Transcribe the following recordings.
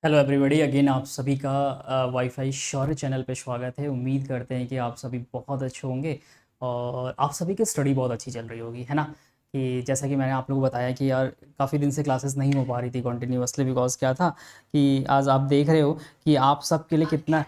Hello everybody, again आप सभी का वाईफाई शौर्य चैनल पे स्वागत है। उम्मीद करते हैं कि आप सभी बहुत अच्छे होंगे और आप सभी की स्टडी बहुत अच्छी चल रही होगी, है ना। कि जैसा कि मैंने आप लोगों को बताया कि यार काफ़ी दिन से क्लासेस नहीं हो पा रही थी कंटिन्यूअसली, बिकॉज क्या था कि आज आप देख रहे हो कि आप सब के लिए कितना,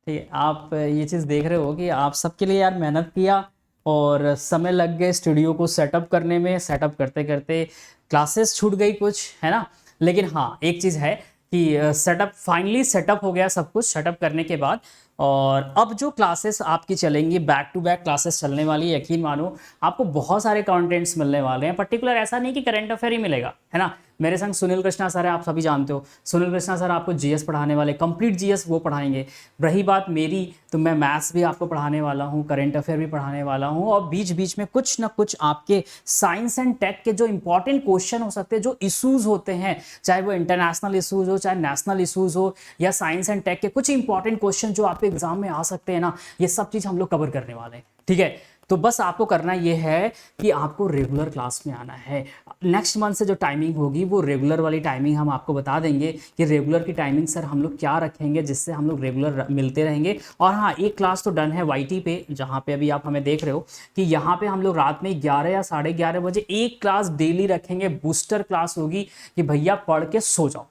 ठीक है, आप ये चीज़ देख रहे हो कि आप सबके लिए यार मेहनत किया और समय लग गए स्टूडियो को सेटअप करने में। सेटअप करते करते क्लासेस छूट गई कुछ, है ना। लेकिन हाँ, एक चीज़ है कि सेटअप फाइनली सेटअप हो गया सब कुछ सेटअप करने के बाद। और अब जो क्लासेस आपकी चलेंगी, बैक टू बैक क्लासेस चलने वाली, यकीन मानो आपको बहुत सारे कंटेंट्स मिलने वाले हैं। पर्टिकुलर ऐसा नहीं कि करंट अफेयर ही मिलेगा, है ना। मेरे संग सुनील कृष्णा सर है, आप सभी जानते हो। सुनील कृष्णा सर आपको जीएस पढ़ाने वाले, कंप्लीट जीएस वो पढ़ाएंगे। रही बात मेरी, तो मैं मैथ्स भी आपको पढ़ाने वाला हूँ, करंट अफेयर भी पढ़ाने वाला हूँ, और बीच बीच में कुछ ना कुछ आपके साइंस एंड टेक के जो इंपॉर्टेंट क्वेश्चन हो सकते हैं, जो इश्यूज होते हैं, चाहे वो इंटरनेशनल इश्यूज हो, चाहे नेशनल इश्यूज हो, या साइंस एंड टेक के कुछ इंपॉर्टेंट क्वेश्चन जो आपके एग्जाम में आ सकते हैं ना, ये सब चीज़ हम लोग कवर करने वाले हैं, ठीक है। तो बस आपको करना ये है कि आपको रेगुलर क्लास में आना है। नेक्स्ट मंथ से जो टाइमिंग होगी वो रेगुलर वाली टाइमिंग हम आपको बता देंगे कि रेगुलर की टाइमिंग सर हम लोग क्या रखेंगे जिससे हम लोग रेगुलर मिलते रहेंगे। और हाँ, एक क्लास तो डन है वाईटी पे, जहाँ पे अभी आप हमें देख रहे हो कि यहाँ पे हम लोग रात में 11 या 11:30 बजे एक क्लास डेली रखेंगे। बूस्टर क्लास होगी कि भैया पढ़ के सो जाओ,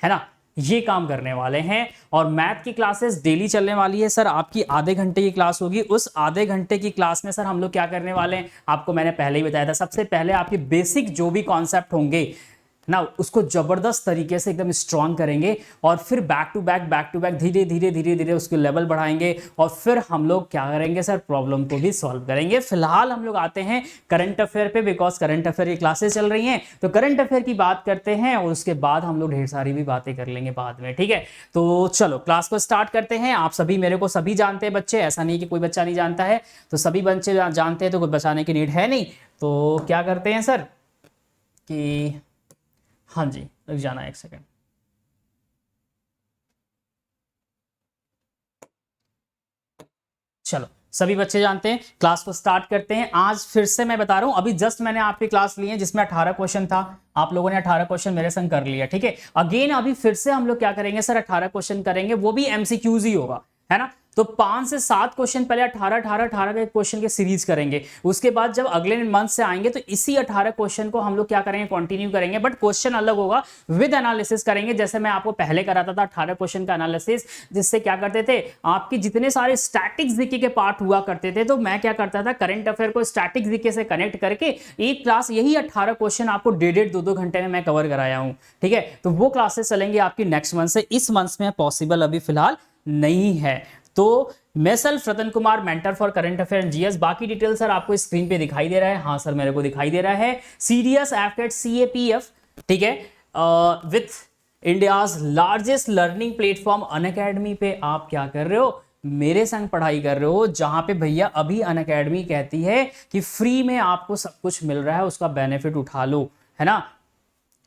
है ना। ये काम करने वाले हैं। और मैथ की क्लासेस डेली चलने वाली है सर। आपकी आधे घंटे की क्लास होगी। उस आधे घंटे की क्लास में सर हम लोग क्या करने वाले हैं, आपको मैंने पहले ही बताया था। सबसे पहले आपके बेसिक जो भी कॉन्सेप्ट होंगे ना, उसको जबरदस्त तरीके से एकदम स्ट्रांग करेंगे, और फिर बैक टू बैक धीरे धीरे धीरे धीरे उसके लेवल बढ़ाएंगे। और फिर हम लोग क्या करेंगे सर, प्रॉब्लम को भी सॉल्व करेंगे। फिलहाल हम लोग आते हैं करंट अफेयर पे, बिकॉज करंट अफेयर की क्लासेस चल रही हैं, तो करंट अफेयर की बात करते हैं और उसके बाद हम लोग ढेर सारी भी बातें कर लेंगे बाद में, ठीक है। तो चलो क्लास को स्टार्ट करते हैं। आप सभी मेरे को सभी जानते हैं बच्चे, ऐसा नहीं कि कोई बच्चा नहीं जानता है, तो सभी बच्चे जानते हैं, तो कुछ बचाने की नीड है नहीं। तो क्या करते हैं सर कि, हाँ जी, रुक जाना एक सेकंड। चलो सभी बच्चे जानते हैं, क्लास को स्टार्ट करते हैं। आज फिर से मैं बता रहा हूं, अभी जस्ट मैंने आपकी क्लास ली है जिसमें 18 क्वेश्चन था। आप लोगों ने 18 क्वेश्चन मेरे संग कर लिया, ठीक है। अगेन अभी फिर से हम लोग क्या करेंगे सर, 18 क्वेश्चन करेंगे, वो भी एमसीक्यूज ही होगा, है ना। तो 5 से 7 क्वेश्चन पहले 18 के क्वेश्चन के सीरीज करेंगे। उसके बाद जब अगले मंथ से आएंगे तो इसी 18 क्वेश्चन को हम लोग क्या करेंगे, कंटिन्यू करेंगे, बट क्वेश्चन अलग होगा, विद एनालिसिस करेंगे। जैसे मैं आपको पहले कराता था 18 क्वेश्चन का एनालिसिस, जिससे क्या करते थे, आपकी जितने सारे स्टैटिक्स जीके के पार्ट हुआ करते थे, तो मैं क्या करता था, करंट अफेयर को स्टैटिक्स जीके से कनेक्ट करके एक क्लास यही 18 क्वेश्चन आपको 1.5-2 घंटे में मैं कवर कराया हूं, ठीक है। तो वो क्लासेस चलेंगी आपकी नेक्स्ट मंथ से। इस मंथ में पॉसिबल अभी फिलहाल नहीं है। तो मैं self Ratan Kumar, mentor for current affair and GS. बाकी डिटेल सर आपको स्क्रीन पे दिखाई दे रहा है। हाँ सर, मेरे को दिखाई दे रहा है। सीडीएस एफकेट सीएपीएफ, ठीक है, with India's largest learning platform Unacademy पे आप क्या कर रहे हो, मेरे संग पढ़ाई कर रहे हो, जहां पे भैया अभी अनअकैडमी कहती है कि फ्री में आपको सब कुछ मिल रहा है, उसका बेनिफिट उठा लो, है ना।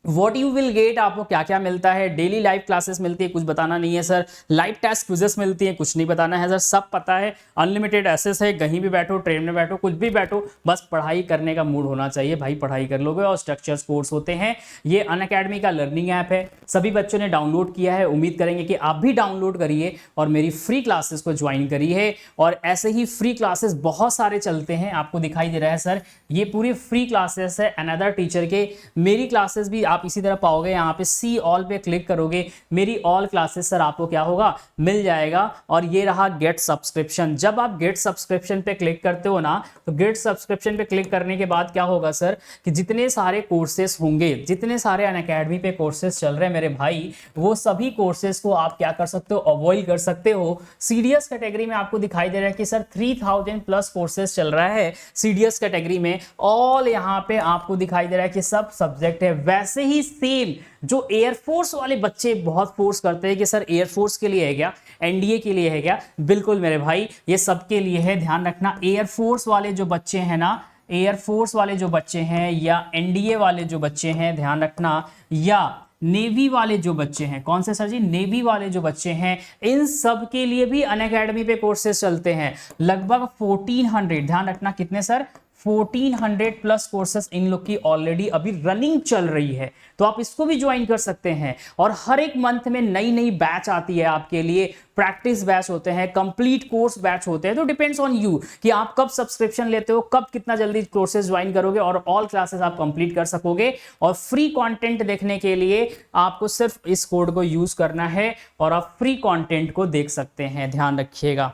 वॉट यू विल गेट, आपको क्या क्या मिलता है। डेली लाइव क्लासेस मिलती है, कुछ बताना नहीं है सर। लाइव टेस्ट क्विजेस मिलती है, कुछ नहीं बताना है सर, सब पता है। अनलिमिटेड एक्सेस है, कहीं भी बैठो, ट्रेन में बैठो, कुछ भी बैठो, बस पढ़ाई करने का मूड होना चाहिए भाई, पढ़ाई कर लोगे। और स्ट्रक्चर्स कोर्स होते हैं। ये अनअकैडमी का लर्निंग ऐप है, सभी बच्चों ने डाउनलोड किया है। उम्मीद करेंगे कि आप भी डाउनलोड करिए और मेरी फ्री क्लासेस को ज्वाइन करिए। और ऐसे ही फ्री क्लासेस बहुत सारे चलते हैं, आपको दिखाई दे रहा है सर, ये पूरी फ्री क्लासेस है अनदर टीचर के। मेरी क्लासेस भी आप इसी तरह पाओगे, यहाँ पे सी ऑल पे क्लिक करोगे, मेरी ऑल क्लासेस सर आपको क्या होगा, मिल जाएगा। और ये रहा गेट सब्सक्रिप्शन। जब आप गेट सब्सक्रिप्शन पे क्लिक करते हो ना, तो गेट सब्सक्रिप्शन पे क्लिक करने के बाद क्या होगा सर, कि जितने सारे कोर्सेस होंगे, जितने सारे अनअकैडमी पे कोर्सेस चल रहे हैं मेरे भाई, वो सभी कोर्सेस को आप क्या कर सकते हो, अवॉइड कर सकते हो। सीडीएस कैटेगरी में आपको दिखाई दे रहा है कि सर 3000 प्लस कोर्सेस चल रहा है सीडीएस कैटेगरी में। ऑल यहाँ पे आपको दिखाई दे रहा है कि सब सब्जेक्ट है। वैसे ही सेम जो एयरफोर्स वाले बच्चे बहुत फोर्स करते हैं कि सर एयरफोर्स के लिए है क्या, एनडीए के लिए है क्या, बिल्कुल मेरे भाई ये सबके लिए है। ध्यान रखना, एयरफोर्स वाले जो बच्चे हैं ना, एयरफोर्स वाले जो बच्चे हैं, या एनडीए वाले जो बच्चे हैं, ध्यान रखना, या नेवी वाले जो बच्चे हैं, कौन से सर जी, नेवी वाले जो बच्चे हैं, इन सब के लिए भी अनअकैडमी पे कोर्सेज चलते हैं। लगभग 1400, ध्यान रखना कितने सर, 1400 प्लस कोर्सेस इन लोग की ऑलरेडी अभी रनिंग चल रही है, तो आप इसको भी ज्वाइन कर सकते हैं। और हर एक मंथ में नई नई बैच आती है आपके लिए, प्रैक्टिस बैच होते हैं, कंप्लीट कोर्स बैच होते हैं। तो डिपेंड्स ऑन यू कि आप कब सब्सक्रिप्शन लेते हो, कब कितना जल्दी कोर्सेज ज्वाइन करोगे और ऑल क्लासेस आप कंप्लीट कर सकोगे। और फ्री कंटेंट देखने के लिए आपको सिर्फ इस कोड को यूज करना है और आप फ्री कंटेंट को देख सकते हैं, ध्यान रखिएगा।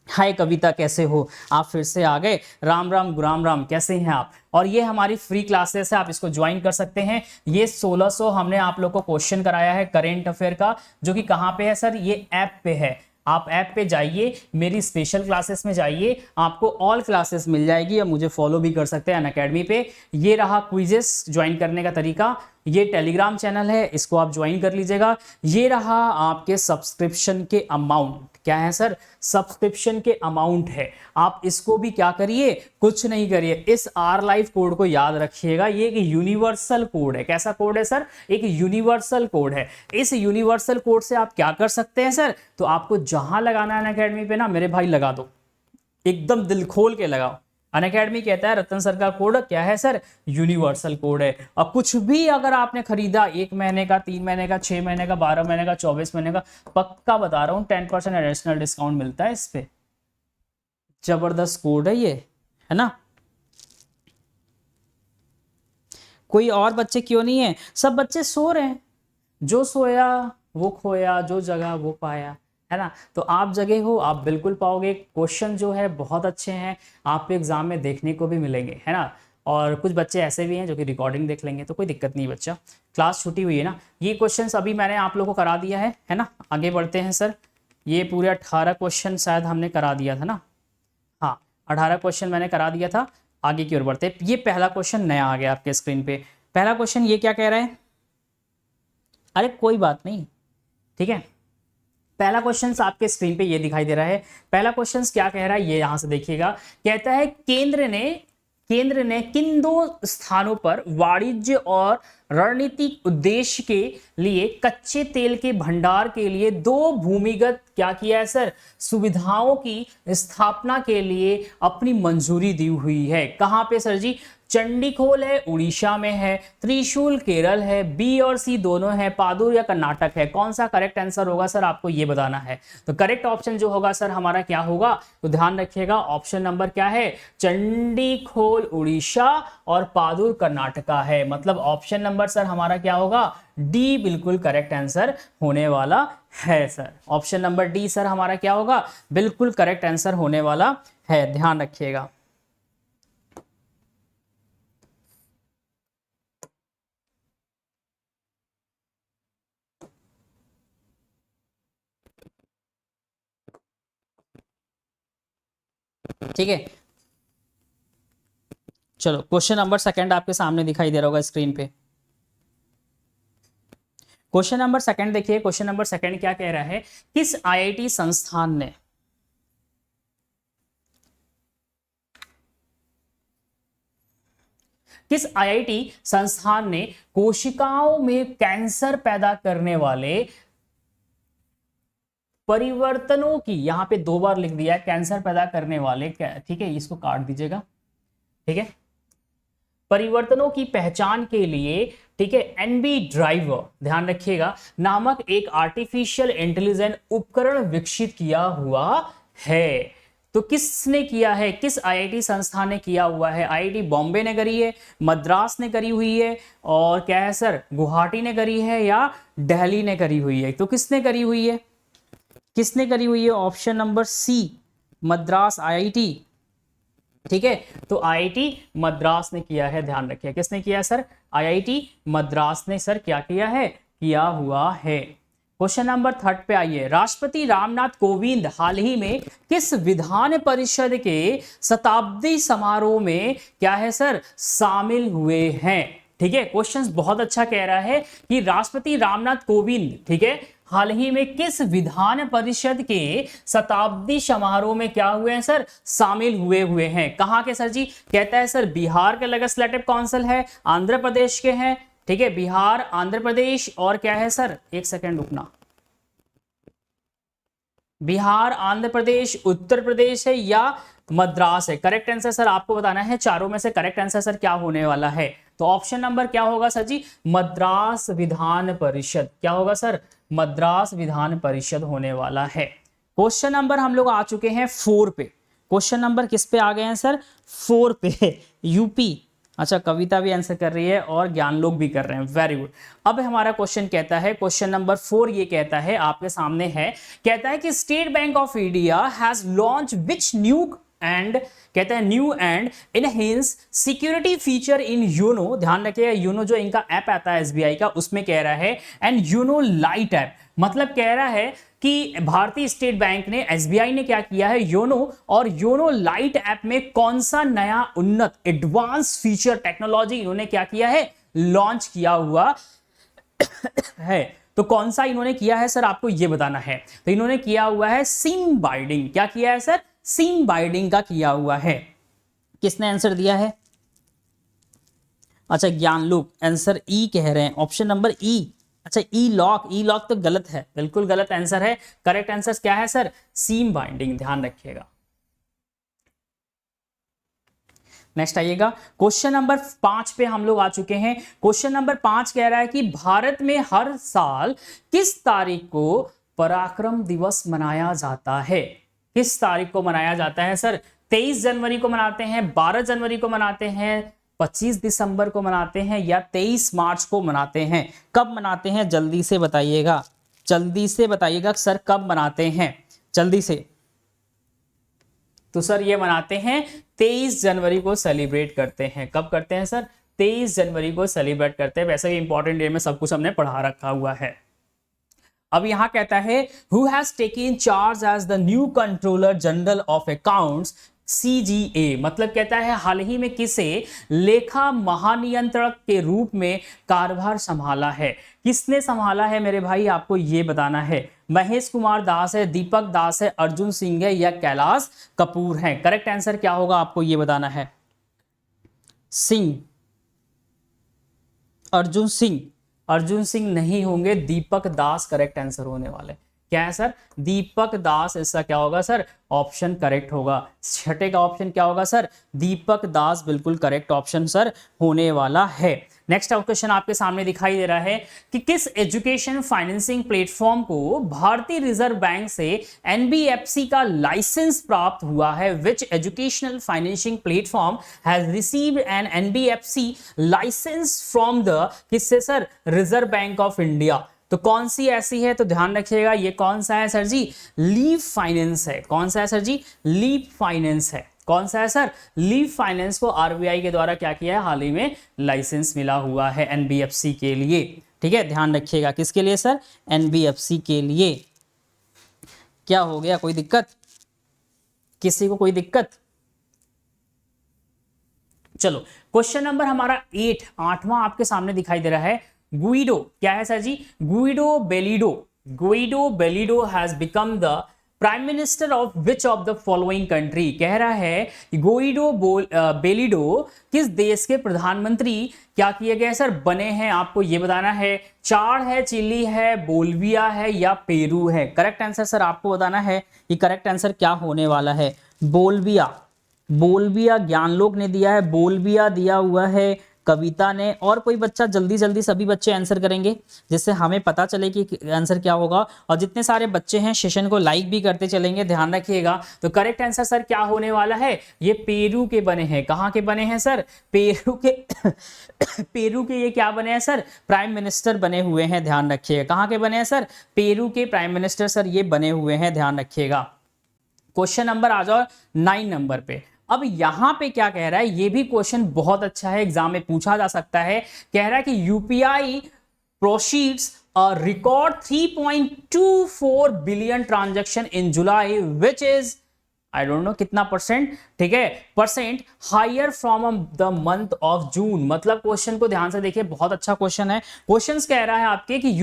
हाय कविता, कैसे हो आप? फिर से आ गए। राम राम गुराम राम, कैसे हैं आप? और ये हमारी फ्री क्लासेस है, आप इसको ज्वाइन कर सकते हैं। ये 1600 हमने आप लोग को क्वेश्चन कराया है करेंट अफेयर का, जो कि कहाँ पे है सर? ये ऐप पे है। आप ऐप पे जाइए, मेरी स्पेशल क्लासेस में जाइए, आपको ऑल क्लासेस मिल जाएगी। या मुझे फॉलो भी कर सकते हैं अनअकैडमी पे। ये रहा क्विजेस ज्वाइन करने का तरीका। ये टेलीग्राम चैनल है, इसको आप ज्वाइन कर लीजिएगा। ये रहा आपके सब्सक्रिप्शन के अमाउंट। क्या है सर? सब्सक्रिप्शन के अमाउंट है। आप इसको भी क्या करिए, कुछ नहीं करिए, इस आर लाइव कोड को याद रखिएगा। ये एक यूनिवर्सल कोड है। कैसा कोड है सर? एक यूनिवर्सल कोड है। इस यूनिवर्सल कोड से आप क्या कर सकते हैं सर? तो आपको जहां लगाना है अनअकैडमी पे ना मेरे भाई लगा दो, एकदम दिल खोल के लगाओ। अनअकैडमी कहता है रतन सर का कोड क्या है सर? यूनिवर्सल कोड है। और कुछ भी अगर आपने खरीदा 1 महीने का, 3 महीने का, 6 महीने का, 12 महीने का, 24 महीने का, पक्का बता रहा हूं 10% एडिशनल डिस्काउंट मिलता है इस पे। जबरदस्त कोड है ये, है ना? कोई और बच्चे क्यों नहीं है? सब बच्चे सो रहे हैं। जो सोया वो खोया, जो जगा वो पाया, है ना? तो आप जगह हो, आप बिल्कुल पाओगे। क्वेश्चन जो है बहुत अच्छे हैं, आपको एग्जाम में देखने को भी मिलेंगे, है ना? और कुछ बच्चे ऐसे भी हैं जो कि रिकॉर्डिंग देख लेंगे, तो कोई दिक्कत नहीं बच्चा। क्लास छुट्टी हुई है ना। ये क्वेश्चंस अभी मैंने आप लोगों को करा दिया है ना? आगे बढ़ते हैं सर। ये पूरे 18 क्वेश्चन शायद हमने करा दिया था ना? हाँ, 18 क्वेश्चन मैंने करा दिया था। आगे की ओर बढ़ते हैं। ये पहला क्वेश्चन नया आ गया आपके स्क्रीन पे। पहला क्वेश्चन ये क्या कह रहा है? अरे कोई बात नहीं, ठीक है। पहला क्वेश्चन आपके स्क्रीन पे ये दिखाई दे रहा है। पहला क्वेश्चन क्या कह रहा है ये यहां से देखिएगा। कहता है केंद्र ने किन 2 स्थानों पर वाणिज्य और रणनीतिक उद्देश्य के लिए कच्चे तेल के भंडार के लिए 2 भूमिगत क्या किया है सर? सुविधाओं की स्थापना के लिए अपनी मंजूरी दी हुई है। कहां पे सर जी? चंडीखोल है, उड़ीसा में है, त्रिशूल केरल है, बी और सी दोनों है, पादुर या कर्नाटक है। कौन सा करेक्ट आंसर होगा सर? आपको ये बताना है। तो करेक्ट ऑप्शन जो होगा सर हमारा क्या होगा? तो ध्यान रखिएगा, ऑप्शन नंबर क्या है? चंडीखोल उड़ीसा और पादुर कर्नाटका है। मतलब ऑप्शन नंबर सर हमारा क्या होगा? डी बिल्कुल करेक्ट आंसर होने वाला है sir. Option number D sir हमारा क्या होगा? बिल्कुल करेक्ट आंसर होने वाला है, ध्यान रखिएगा। ठीक है, चलो क्वेश्चन नंबर सेकंड आपके सामने दिखाई दे रहा होगा स्क्रीन पे। क्वेश्चन नंबर सेकंड देखिए। क्वेश्चन नंबर सेकंड क्या कह रहा है? किस आईआईटी संस्थान ने कोशिकाओं में कैंसर पैदा करने वाले परिवर्तनों की, यहां पे 2 बार लिख दिया है कैंसर पैदा करने वाले, ठीक है, इसको काट दीजिएगा, ठीक है, परिवर्तनों की पहचान के लिए, ठीक है, एनबी ड्राइवर, ध्यान रखिएगा, नामक एक आर्टिफिशियल इंटेलिजेंट उपकरण विकसित किया हुआ है। तो किसने किया है? किस आईआईटी संस्थान ने किया हुआ है? आईआईटी बॉम्बे ने करी है, मद्रास ने करी हुई है, और क्या है सर, गुवाहाटी ने करी है, या दिल्ली ने करी हुई है? तो किसने करी हुई है? किसने करी हुई है? Option number C, Madras IIT. ठीक है, तो आईआईटी मद्रास ने किया है, ध्यान रखिए। किसने किया है सर? आईआईटी मद्रास ने सर क्या किया है? किया हुआ है। क्वेश्चन नंबर 3 पे आइए। राष्ट्रपति रामनाथ कोविंद हाल ही में किस विधान परिषद के शताब्दी समारोह में क्या है सर? शामिल हुए हैं। ठीक है, क्वेश्चन बहुत अच्छा कह रहा है कि राष्ट्रपति रामनाथ कोविंद, ठीक है, हाल ही में किस विधान परिषद के शताब्दी समारोह में क्या हुए हैं सर? शामिल हुए हैं। कहां के सर जी? कहता है सर बिहार के लेजिस्लेटिव काउंसिल है, आंध्र प्रदेश के हैं, ठीक है, बिहार, आंध्र प्रदेश, और क्या है सर, एक सेकेंड रुकना, बिहार, आंध्र प्रदेश, उत्तर प्रदेश है या मद्रास है? करेक्ट आंसर सर आपको बताना है चारों में से करेक्ट आंसर सर क्या होने वाला है। तो ऑप्शन नंबर क्या होगा सर जी? मद्रास विधान परिषद। क्या होगा सर? मद्रास विधान परिषद होने वाला है। क्वेश्चन नंबर हम लोग आ चुके हैं 4 पे। क्वेश्चन नंबर किस पे आ गए हैं सर? 4 पे। यूपी। अच्छा, कविता भी आंसर कर रही है और ज्ञान लोग भी कर रहे हैं, वेरी गुड। अब हमारा क्वेश्चन कहता है, क्वेश्चन नंबर 4 ये कहता है, आपके सामने है, कहता है कि State Bank of India has launch which new and, कहता है new and enhance security feature in YONO. ध्यान रखिएगा, यूनो जो इनका ऐप आता है एसबीआई का, उसमें कह रहा है एंड यूनो लाइट ऐप, मतलब कह रहा है कि भारतीय स्टेट बैंक ने, एसबीआई ने क्या किया है, योनो और योनो लाइट ऐप में कौन सा नया उन्नत एडवांस फीचर टेक्नोलॉजी इन्होंने क्या किया है, लॉन्च किया हुआ है। तो कौन सा इन्होंने किया है सर, आपको यह बताना है। तो इन्होंने किया हुआ है सीम बाइंडिंग। क्या किया है सर? सीम बाइंडिंग का किया हुआ है। किसने आंसर दिया है? अच्छा, ज्ञान लोग आंसर ई कह रहे हैं, ऑप्शन नंबर ई। अच्छा, ई लॉक, ई लॉक तो गलत है, बिल्कुल गलत आंसर है। करेक्ट आंसर क्या है सर? सीम बाइंडिंग, ध्यान रखिएगा। नेक्स्ट आइएगा, क्वेश्चन नंबर 5 पे हम लोग आ चुके हैं। क्वेश्चन नंबर 5 कह रहा है कि भारत में हर साल किस तारीख को पराक्रम दिवस मनाया जाता है? किस तारीख को मनाया जाता है सर? 23 जनवरी को मनाते हैं, 12 जनवरी को मनाते हैं, 25 दिसंबर को मनाते हैं या 23 मार्च को मनाते हैं? कब मनाते हैं जल्दी से बताइएगा, जल्दी से बताइएगा सर, कब मनाते हैं जल्दी से। तो सर ये मनाते हैं 23 जनवरी को सेलिब्रेट करते हैं। कब करते हैं सर? 23 जनवरी को सेलिब्रेट करते हैं। वैसे भी इंपॉर्टेंट डे में सब कुछ हमने पढ़ा रखा हुआ है। अब यहां कहता है who has taken charge as the new Controller General of Accounts CGA, मतलब कहता है हाल ही में किसे लेखा महानियंत्रक के रूप में कार्यभार संभाला है? किसने संभाला है मेरे भाई, आपको ये बताना है। महेश कुमार दास है, दीपक दास है, अर्जुन सिंह है या कैलाश कपूर है? करेक्ट आंसर क्या होगा आपको ये बताना है। सिंह, अर्जुन सिंह, अर्जुन सिंह नहीं होंगे, दीपक दास करेक्ट आंसर होने वाले। क्या है सर? दीपक दास। इसका क्या होगा सर? ऑप्शन करेक्ट होगा। छठे का ऑप्शन क्या होगा सर? दीपक दास बिल्कुल करेक्ट ऑप्शन सर होने वाला है। नेक्स्ट क्वेश्चन आपके सामने दिखाई दे रहा है कि किस एजुकेशन फाइनेंसिंग प्लेटफॉर्म को भारतीय रिजर्व बैंक से एनबीएफसी का लाइसेंस प्राप्त हुआ है? Which educational financing platform has received an NBFC license from the, किससे sir? Reserve Bank of India. तो कौन सी ऐसी है? तो ध्यान रखिएगा, ये कौन सा है सर जी? लीफ फाइनेंस है। कौन सा है सर जी? लीफ फाइनेंस है। कौन सा है सर? लीफ फाइनेंस को आरबीआई के द्वारा क्या किया है, हाल ही में लाइसेंस मिला हुआ है एनबीएफसी के लिए। ठीक है, ध्यान रखिएगा, किसके लिए सर? एनबीएफसी के लिए। क्या हो गया, कोई दिक्कत? किसी को कोई दिक्कत? चलो, क्वेश्चन नंबर हमारा 8वां आपके सामने दिखाई दे रहा है। गुइडो, क्या है sir ji? Guido Bellido, Guido Bellido has become the prime minister of which of the following country? कह रहा है गुइडो बेलिडो किस देश के प्रधानमंत्री क्या किए गए सर बने हैं? आपको ये बताना है। चाड है, चिली है, बोल्विया है या पेरू है? करेक्ट आंसर सर आपको बताना है कि करेक्ट आंसर क्या होने वाला है। बोल्विया, बोल्विया ज्ञानलोक ने दिया है, बोल्विया दिया हुआ है कविता ने, और कोई बच्चा जल्दी जल्दी सभी बच्चे आंसर करेंगे जिससे हमें पता चले कि आंसर क्या होगा। और जितने सारे बच्चे हैं सेशन को लाइक भी करते चलेंगे, ध्यान रखिएगा। तो करेक्ट आंसर सर क्या होने वाला है? ये पेरू के बने हैं। कहाँ के बने हैं सर? पेरू के पेरू के ये क्या बने हैं सर? प्राइम मिनिस्टर बने हुए हैं, ध्यान रखिएगा। कहाँ के बने हैं सर? पेरू के प्राइम मिनिस्टर सर ये बने हुए हैं, ध्यान रखिएगा। क्वेश्चन नंबर आ जाओ 9 नंबर पे। अब यहां पे क्या कह रहा है, ये भी क्वेश्चन बहुत अच्छा है, एग्जाम में पूछा जा सकता है। कह रहा है कि UPI proceeds a record 3.24 billion transaction in July which is, I don't know कितना परसेंट, ठीक है, percent higher from the month of June. मतलब क्वेश्चन को ध्यान से देखिए, बहुत अच्छा क्वेश्चन है। क्वेश्चन कह रहा है आपके कि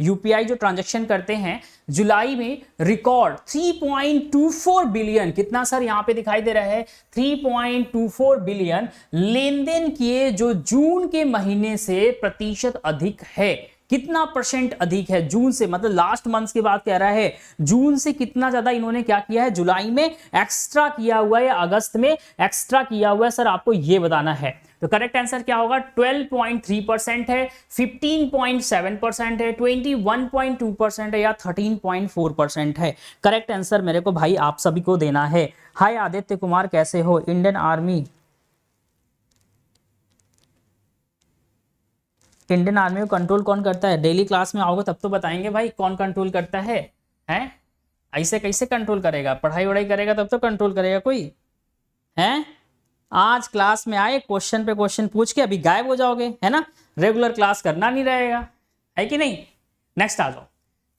यूपीआई जो ट्रांजैक्शन करते हैं जुलाई में रिकॉर्ड 3.24 बिलियन, कितना सर यहां पे दिखाई दे रहा है? 3.24 बिलियन लेन देन किए, जो जून के महीने से प्रतिशत अधिक है। कितना परसेंट अधिक है जून से, मतलब लास्ट मंथ की बात कह रहा है, जून से कितना ज्यादा इन्होंने क्या किया है, जुलाई में एक्स्ट्रा किया हुआ है या अगस्त में एक्स्ट्रा किया हुआ है, सर आपको ये बताना है। तो करेक्ट आंसर क्या होगा, 12.3% है, 15.7% है, 21.2% है या 13.4% है। करेक्ट आंसर मेरे को भाई आप सभी को देना है। हाय आदित्य कुमार, कैसे हो? इंडियन आर्मी को कंट्रोल कौन करता है? डेली क्लास में आओगे तब तो बताएंगे भाई कौन कंट्रोल करता है। हैं, ऐसे कैसे कंट्रोल करेगा? पढ़ाई वढ़ाई करेगा तब तो कंट्रोल करेगा कोई, हैं? आज क्लास में आए, क्वेश्चन पे क्वेश्चन पूछ के अभी गायब हो जाओगे, है ना? रेगुलर क्लास करना नहीं रहेगा, है कि नहीं? नेक्स्ट आ जाओ।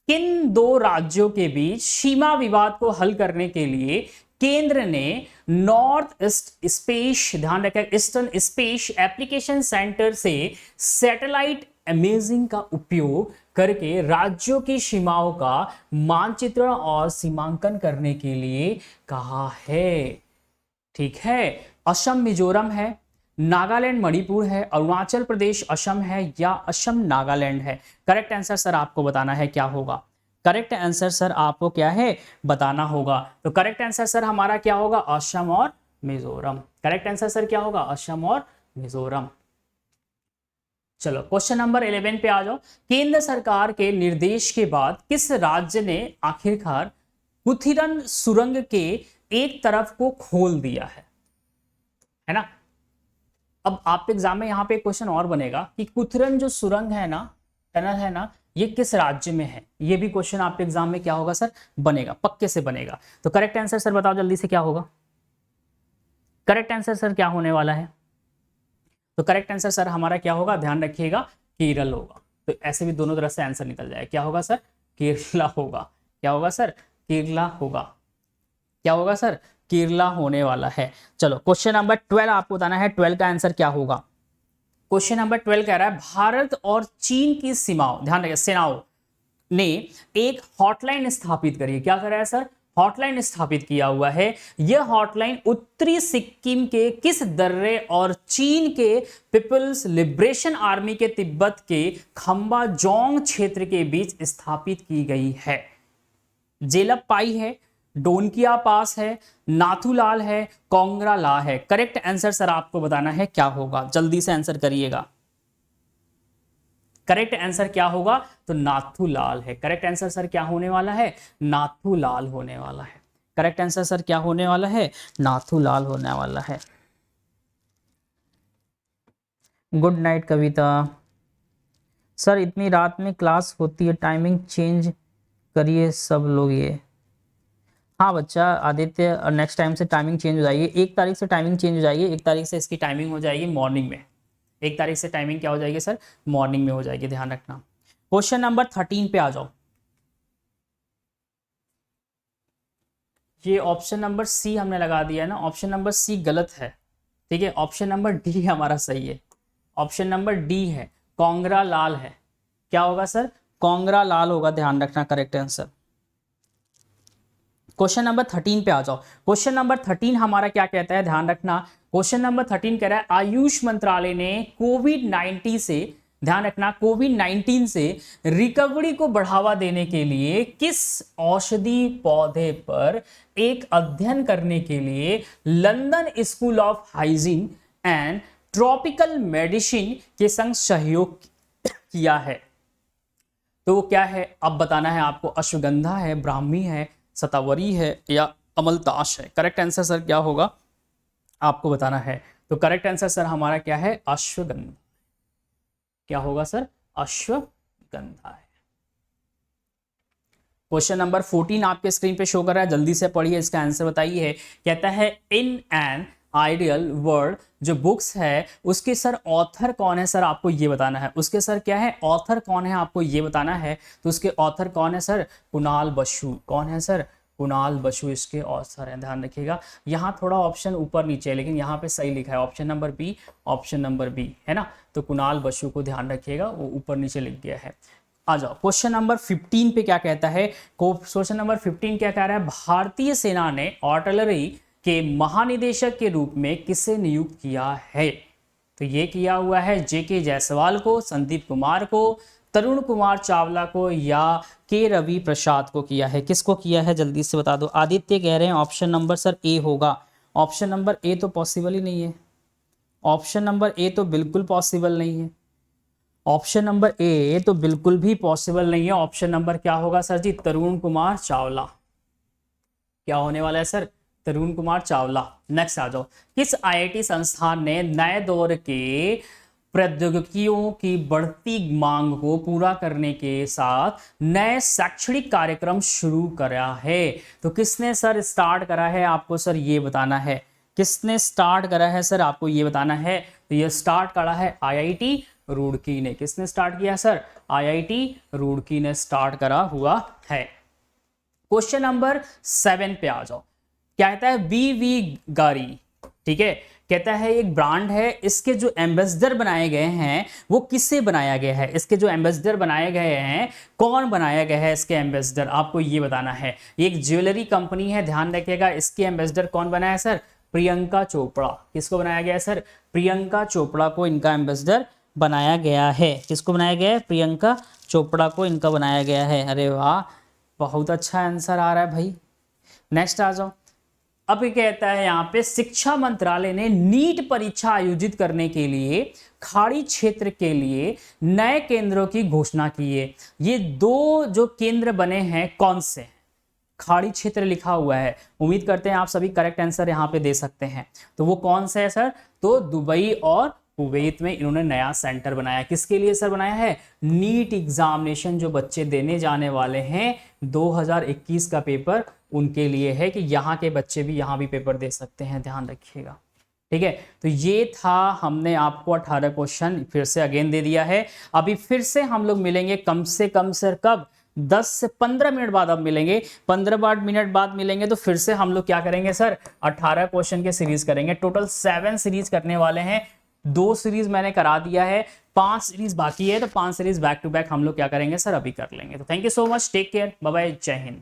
किन दो राज्यों के बीच सीमा विवाद को हल करने के लिए केंद्र ने नॉर्थ ईस्ट स्पेस, ध्यान रखें, ईस्टर्न स्पेस एप्लीकेशन सेंटर से सैटेलाइट इमेजिंग का उपयोग करके राज्यों की सीमाओं का मानचित्रण और सीमांकन करने के लिए कहा है? ठीक है, असम मिजोरम है, नागालैंड मणिपुर है, अरुणाचल प्रदेश असम है या असम नागालैंड है? करेक्ट आंसर सर आपको बताना है क्या होगा। करेक्ट आंसर सर आपको क्या है बताना होगा। तो करेक्ट आंसर सर हमारा क्या होगा, असम और मिजोरम। करेक्ट आंसर सर क्या होगा, असम और मिजोरम। चलो क्वेश्चन नंबर 11 पे आ जाओ। केंद्र सरकार के निर्देश के बाद किस राज्य ने आखिरकार कुथिरन सुरंग के एक तरफ को खोल दिया है ना? अब आपके एग्जाम में यहां पे क्वेश्चन और बनेगा कि कुथिरन जो सुरंग है ना, टनल है ना, ये किस राज्य में है? ये भी क्वेश्चन आपके एग्जाम में क्या होगा सर, बनेगा, पक्के से बनेगा। तो करेक्ट आंसर सर बताओ जल्दी से क्या होगा। करेक्ट आंसर सर क्या होने वाला है? तो करेक्ट आंसर सर हमारा क्या होगा, ध्यान रखिएगा, केरल होगा। तो ऐसे भी दोनों तरफ से आंसर निकल जाए। क्या होगा सर, केरला होगा। क्या होगा सर, केरला होगा। क्या होगा सर, केरला होने वाला है। चलो क्वेश्चन नंबर 12 आपको बताना है, 12 का आंसर क्या होगा। क्वेश्चन नंबर 12 कह रहा है भारत और चीन की सीमाओं, ध्यान रखिए, सेनाओं ने एक हॉटलाइन स्थापित करी। क्या कर रहा है सर, हॉटलाइन स्थापित किया हुआ है। यह हॉटलाइन उत्तरी सिक्किम के किस दर्रे और चीन के पीपल्स लिबरेशन आर्मी के तिब्बत के खंबा जोंग क्षेत्र के बीच स्थापित की गई है? जेलप्पाई है, डोनकिया पास है, नाथुलाल है, कोंगरा ला है? करेक्ट आंसर सर आपको बताना है क्या होगा, जल्दी से आंसर करिएगा। करेक्ट आंसर क्या होगा, तो नाथुलाल है। करेक्ट आंसर सर क्या होने वाला है, नाथुलाल होने वाला है। करेक्ट आंसर सर क्या होने वाला है, नाथुलाल होने वाला है। गुड नाइट कविता। सर इतनी रात में क्लास होती है, टाइमिंग चेंज करिए सब लोग। ये हाँ बच्चा आदित्य, नेक्स्ट टाइम से टाइमिंग चेंज हो जाएगी। 1 तारीख से टाइमिंग चेंज हो जाएगी। 1 तारीख से इसकी टाइमिंग हो जाएगी मॉर्निंग में। 1 तारीख से टाइमिंग क्या हो जाएगी सर, मॉर्निंग में हो जाएगी, ध्यान रखना। क्वेश्चन नंबर 13 पे आ जाओ। ये ऑप्शन नंबर सी हमने लगा दिया है ना, ऑप्शन नंबर सी गलत है, ठीक है। ऑप्शन नंबर डी हमारा सही है। ऑप्शन नंबर डी है, कोंगरा लाल है। क्या होगा सर, कोंगरा लाल होगा, ध्यान रखना करेक्ट आंसर। क्वेश्चन नंबर 13 पे आ जाओ। क्वेश्चन नंबर 13 हमारा क्या कहता है, ध्यान रखना। क्वेश्चन नंबर 13 कह रहा है आयुष मंत्रालय ने कोविड-19 से, ध्यान रखना, कोविड-19 से रिकवरी को बढ़ावा देने के लिए किस औषधि पौधे पर एक अध्ययन करने के लिए London school of hygiene and tropical medicine के संग सहयोग किया है? तो वो क्या है अब बताना है आपको। अश्वगंधा है, ब्राह्मी है, सतावरी है या अमलताश है? करेक्ट आंसर सर क्या होगा आपको बताना है। तो करेक्ट आंसर सर हमारा क्या है, अश्वगंधा। क्या होगा सर, अश्वगंधा है। क्वेश्चन नंबर 14 आपके स्क्रीन पे शो कर रहा है, जल्दी से पढ़िए, इसका आंसर बताइए। कहता है इन एन आइडियल वर्ल्ड, जो बुक्स है उसके सर ऑथर कौन है, सर आपको ये बताना है। उसके सर क्या है, ऑथर कौन है आपको ये बताना है। तो उसके ऑथर कौन है सर, कुणाल बसु। कौन है सर, कुणाल बसु इसके ऑथर हैं, ध्यान रखिएगा। यहाँ थोड़ा ऑप्शन ऊपर नीचे है लेकिन यहाँ पे सही लिखा है, option number B, option number B है ना। तो कुणाल बसु को ध्यान रखिएगा, वो ऊपर नीचे लिख गया है। आ जाओ क्वेश्चन नंबर 15 पे क्या कहता है। क्वेश्चन नंबर 15 क्या कह रहा है, भारतीय सेना ने आर्टिलरी के महानिदेशक के रूप में किसे नियुक्त किया है? तो ये किया हुआ है जेके जायसवाल को, संदीप कुमार को, तरुण कुमार चावला को या के रवि प्रसाद को किया है? किसको किया है जल्दी से बता दो। आदित्य कह रहे हैं ऑप्शन नंबर सर ए होगा। ऑप्शन नंबर ए तो पॉसिबल ही नहीं है। ऑप्शन नंबर ए तो बिल्कुल पॉसिबल नहीं है। ऑप्शन नंबर ए तो बिल्कुल भी पॉसिबल नहीं है। ऑप्शन नंबर क्या होगा सर जी? तरुण कुमार चावला। क्या होने वाला है सर? तरुण कुमार चावला। नेक्स्ट आ जाओ। किस आईआईटी संस्थान ने नए दौर के प्रौद्योगिकियों की बढ़ती मांग को पूरा करने के साथ नए शैक्षणिक कार्यक्रम शुरू करा है? तो किसने सर स्टार्ट करा है, आपको सर ये बताना है। किसने स्टार्ट करा है सर, आपको ये बताना है। तो ये स्टार्ट करा है आईआईटी रुड़की ने। किसने स्टार्ट किया सर? आईआईटी रुड़की ने स्टार्ट करा हुआ है। क्वेश्चन नंबर 7 पे आ जाओ। कहता है वी गारी, ठीक है, कहता है एक ब्रांड है, इसके जो एम्बेसडर बनाए गए हैं वो किससे बनाया गया है? इसके जो एम्बेसडर बनाए गए हैं, कौन बनाया गया है इसके एम्बेसडर, आपको ये बताना है। एक ज्वेलरी कंपनी है, ध्यान रखिएगा। इसके एम्बेसडर कौन बनाया है सर? प्रियंका चोपड़ा। किसको बनाया गया है सर? प्रियंका चोपड़ा को इनका एम्बेसडर बनाया गया है। किसको बनाया गया है? प्रियंका चोपड़ा को इनका बनाया गया है। अरे वाह, बहुत अच्छा आंसर आ रहा है भाई। नेक्स्ट आ जाओ। अब ये कहता है यहाँ पे शिक्षा मंत्रालय ने नीट परीक्षा आयोजित करने के लिए खाड़ी क्षेत्र के लिए नए केंद्रों की घोषणा की है। ये 2 जो केंद्र बने हैं कौन से? खाड़ी क्षेत्र लिखा हुआ है। उम्मीद करते हैं आप सभी करेक्ट आंसर यहाँ पे दे सकते हैं। तो वो कौन से है सर? तो दुबई और कुवैत में इन्होंने नया सेंटर बनाया। किसके लिए सर बनाया है? नीट एग्जामिनेशन जो बच्चे देने जाने वाले हैं 2021 का पेपर, उनके लिए है कि यहाँ के बच्चे भी यहाँ भी पेपर दे सकते हैं, ध्यान रखिएगा। ठीक है, तो ये था, हमने आपको 18 क्वेश्चन फिर से अगेन दे दिया है। अभी फिर से हम लोग मिलेंगे कम से कम सर कब? 10 से 15 मिनट बाद अब मिलेंगे। 15 मिनट बाद मिलेंगे तो फिर से हम लोग क्या करेंगे सर? 18 क्वेश्चन के सीरीज करेंगे। टोटल 7 सीरीज करने वाले हैं। 2 सीरीज मैंने करा दिया है, 5 सीरीज बाकी है। तो 5 सीरीज बैक टू बैक हम लोग क्या करेंगे सर? अभी कर लेंगे। तो thank you so much, take care, bye bye, जय हिंद।